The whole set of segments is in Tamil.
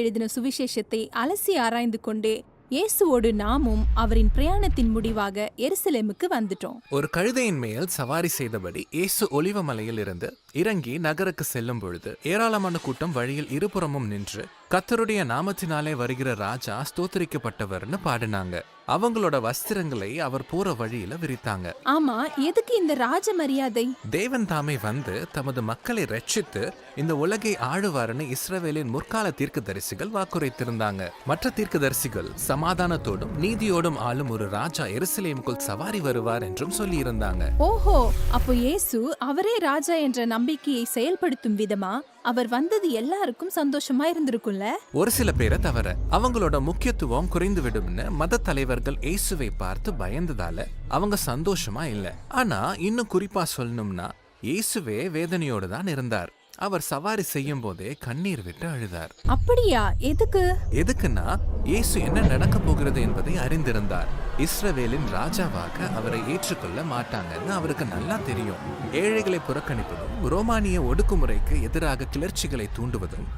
எழுதின சுவிசேஷத்தை அலசி ஆராய்ந்து கொண்டே இயேசுவோடு நாமும் அவரின் பிரயாணத்தின் முடிவாக எருசலேமுக்கு வந்துட்டோம். ஒரு கழுதையின் மேல் சவாரி செய்தபடி இயேசு ஒலிவ மலையில் இருந்து இறங்கி நகருக்கு செல்லும் பொழுது ஏராளமான கூட்டம் வழியில் இருபுறமும் நின்று கர்த்தருடைய நாமத்தினாலே வருகிற ராஜா ஸ்தோத்திரிக்கப்பட்டவர்னு பாடினாங்க. அவங்களோட வஸ்திரங்களை அவர் போற வழியில விரித்தாங்க. ஆமா, எதுக்கு இந்த ராஜ மரியாதை? தேவன் தாமே வந்து தமது மக்களை ரட்சித்து இந்த உலகை ஆளுவார்னு இஸ்ரவேலின் முற்கால தீர்க்கதரிசிகள் வாக்குரைத்திருந்தாங்க. மற்ற தீர்க்கதரிசிகள் சமாதானத்தோடும் நீதியோடும் ஆளும் ஒரு ராஜா எருசலேமுக்குள் சவாரி வருவார் என்றும் சொல்லி இருந்தாங்க. ஓஹோ, அப்போ இயேசு அவரே ராஜா என்ற நம்பிக்கையை செயல்படுத்தும் விதமா அவர் வந்தது எல்லாருக்கும் சந்தோஷமா இருந்திருக்கும்ல. ஒரு சில பேரை தவிர அவங்களோட முக்கியத்துவம் குறைந்து விடும்னு மத தலைவர்கள் இயேசுவை பார்த்து பயந்ததால அவங்க சந்தோஷமா இல்ல. ஆனா இன்னும் குறிப்பா சொல்லணும்னா இயேசுவே வேதனையோடு தான் இருந்தார். அவர் சவாரி செய்யும் போதே கண்ணீர் விட்டு அழுதார். அப்படியா? எதுக்குன்னா இயேசு என்ன நடக்க போகிறது என்பதை அறிந்திருந்தார். இஸ்ரவேலின் ராஜாவாக அவரை ஏற்றுக்கொள்ள மாட்டாங்கன்னு அவருக்கு நல்லா தெரியும். ஏழைகளை புறக்கணிப்பதும் ரோமானிய ஒடுக்குமுறைக்கு எதிராக கிளர்ச்சிகளை தூண்டுவதும்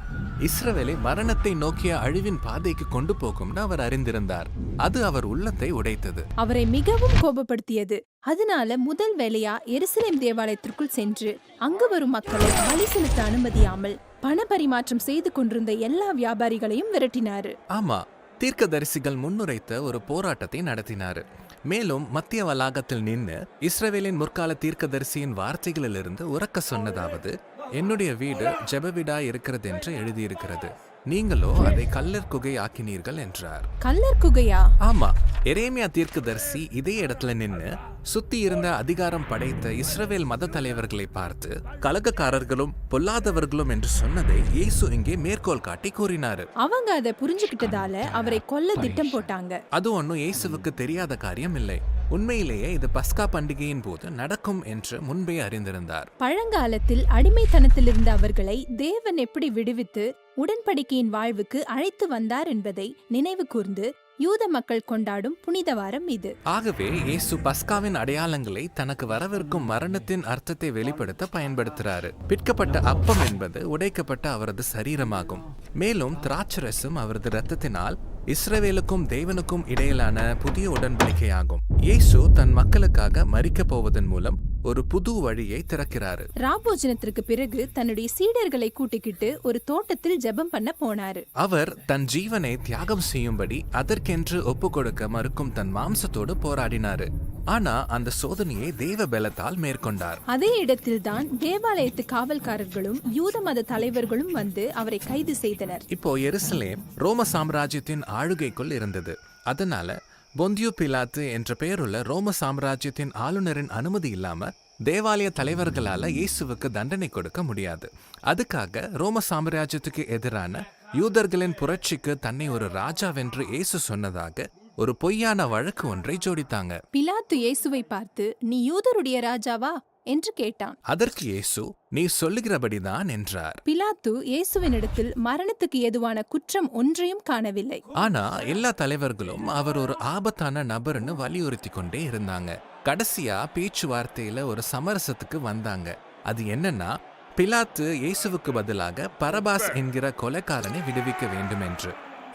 இஸ்ரவேலை மரணத்தை நோக்கிய அழிவின் பாதைக்கு கொண்டு போகும்னு அவர் அறிந்திருந்தார். அது அவர் உள்ளத்தை உடைத்தது, அவரை மிகவும் கோபப்படுத்தியது. அதனால முதல் வேலையா எருசலேம் தேவாலயத்திற்குள் சென்று அங்கு வரும் மக்களை பலி செலுத்த அனுமதியாமல் பண பரிமாற்றம் செய்து கொண்டிருந்த எல்லா வியாபாரிகளையும் விரட்டினாரு. ஆமா, தீர்க்கதரிசிகள் முன்னுரைத்த ஒரு போராட்டத்தை நடத்தினாரு. மேலும் மத்திய வளாகத்தில் நின்று இஸ்ரவேலின் முற்கால தீர்க்கதரிசியின் வார்த்தைகளிலிருந்து உறக்க சொன்னதாவது, என்னுடைய வீடு ஜெப வீடா இருக்கிறது என்று எழுதியிருக்கிறது, நீங்களோ அதை கல்லர் குகை ஆக்கினீர்கள் என்றார். கல்லர் குகையா? ஆமா, எரேமியா தீர்க்கதரிசி இதே இடத்துல நின்னு சுத்தி இருந்த அதிகாரம் படைத்த இஸ்ரவேல் மத தலைவர்களை பார்த்து கலகக்காரர்களும் பொல்லாதவர்களும் என்று சொன்னதை இயேசு இங்கே மேற்கோள் காட்டி கூறினாரு. அவங்க அதை புரிஞ்சுக்கிட்டதால அவரை கொல்ல திட்டம் போட்டாங்க. அது ஒன்னும் இயேசுவுக்கு தெரியாத காரியம் இல்லை. உண்மையிலேயே இது பஸ்கா பண்டிகையின் போது நடக்கும் என்று முன்பே அறிந்திருந்தார். பழங்காலத்தில் அடிமைத்தனத்தில் இருந்த அவர்களை தேவன் எப்படி விடுவித்து உடன்படிக்கையின் வாழ்வுக்கு அழைத்து வந்தார் என்பதை நினைவு கூர்ந்து யூத மக்கள் கொண்டாடும் புனித வாரம் இது. ஆகவே இயேசு பஸ்காவின் அடையாளங்களை தனக்கு வரவிருக்கும் மரணத்தின் அர்த்தத்தை வெளிப்படுத்த பயன்படுத்துறாரு. பிற்கப்பட்ட அப்பம் என்பது உடைக்கப்பட்ட அவரது சரீரமாகும். மேலும் திராட்சரசம் அவரது இரத்தத்தினால் இஸ்ரவேலுக்கும் தேவனுக்கும் இடையிலான புதிய உடன்படிக்கையாகும். இயேசு தன் மக்களுக்காக மரிக்க போவதன் மூலம் ஒரு புது வழியை திறக்கிறாரு. ராபோஜனத்திற்கு பிறகு தன்னுடைய சீடர்களை கூட்டிக்கிட்டு ஒரு தோட்டத்தில் ஜெபம் பண்ண போனாரு. அவர் தன் ஜீவனை தியாகம் செய்யும்படி அதற்கென்று ஒப்பு கொடுக்க மறுக்கும் தன் மாம்சத்தோடு போராடினாரு. ஆனா அந்த சோதனையை தேவ பலத்தால் மேற்கொண்டார். அதே இடத்தில்தான் தேவாலயத்து காவல்காரர்களும் யூத மத தலைவர்களும் வந்து அவரை கைது செய்தனர். இப்போ எருசலேம் ரோம சாம்ராஜ்யத்தின் ஆளுகைக்குள் இருந்தது. அதனால பொந்தியு பிலாத்து என்ற பெயருள்ள ரோம சாம்ராஜ்யத்தின் ஆளுநரின் அனுமதி இல்லாம தேவாலய தலைவர்களால இயேசுவுக்கு தண்டனை கொடுக்க முடியாது. அதுக்காக ரோம சாம்ராஜ்யத்துக்கு எதிரான யூதர்களின் புரட்சிக்கு தன்னை ஒரு ராஜாவென்று இயேசு சொன்னதாக ஒரு பொய்யான வழக்கு ஒன்றை ஜோடித்தாங்க. பிலாத்து இயேசுவை பார்த்து, நீ யூதருடைய ராஜாவா என்று கேட்டான். அதற்கு இயேசு, நீ சொல்லுகிறபடிதான் என்றார். பிலாத்து இயேசுவினிடத்தில் மரணத்துக்கு ஏதுவான குற்றம் ஒன்றையும் காணவில்லை. ஆனா எல்லா தலைவர்களும் அவர் ஒரு ஆபத்தான நபர்னு வலியுறுத்தி கொண்டே இருந்தாங்க. கடைசியா பேச்சுவார்த்தையில ஒரு சமரசத்துக்கு வந்தாங்க. அது என்னன்னா, பிலாத்து இயேசுவுக்கு பதிலாக பரபாஸ் என்கிற கொலைக்காரனை விடுவிக்க வேண்டும் என்று.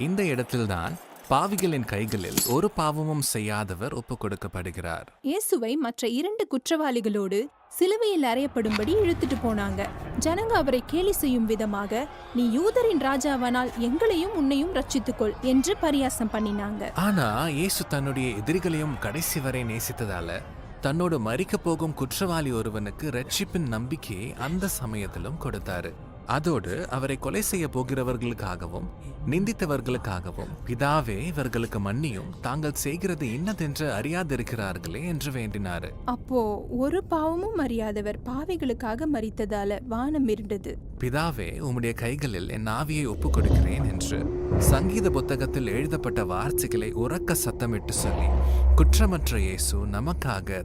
இந்த இடத்தில்தான் பாவிகளின் கைகளில் ஒரு பாவமும் செய்யாதவர் ஒப்பு கொடுக்கப்படுகிறார். இயேசுவை மற்ற 2 குற்றவாளிகளோடு சிலுவையில் அறையப்படும்படி இழுத்துட்டு போனாங்க. ஜனங்க அவரை கேலி செய்யும் விதமாக, நீ யூதரின் ராஜாவானால் எங்களையும் உன்னையும் ரட்சித்துக்கொள் என்று பரியாசம் பண்ணினாங்க. ஆனா இயேசு தன்னுடைய எதிரிகளையும் கடைசி வரை நேசித்ததால தன்னோடு மரிக்க போகும் குற்றவாளி ஒருவனுக்கு ரட்சிப்பின் நம்பிக்கையை அந்த சமயத்திலும் கொடுத்தாரு. அதோடு அவரை கொலை செய்ய போகிறவர்களுக்காகவும் நிந்தித்தவர்களுக்காகவும், பிதாவே இவர்களுக்கு மன்னியும், தாங்கள் செய்கிறது இன்னதென்று அறியாதிருக்கிறார்களே என்று வேண்டினாரு. அப்போ ஒரு பாவமும் அறியாதவர் பாவிகளுக்காக மரித்ததால வானம் இருண்டது. பிதாவே, உம்முடைய கைகளில் என் ஆவியை ஒப்புக் கொடுக்கிறேன் என்று சங்கீத புத்தகத்தில் எழுதப்பட்ட வார்த்தைகளை உரக்க சத்தமிட்டு சொல்லி குற்றமற்ற இயேசு நமக்காக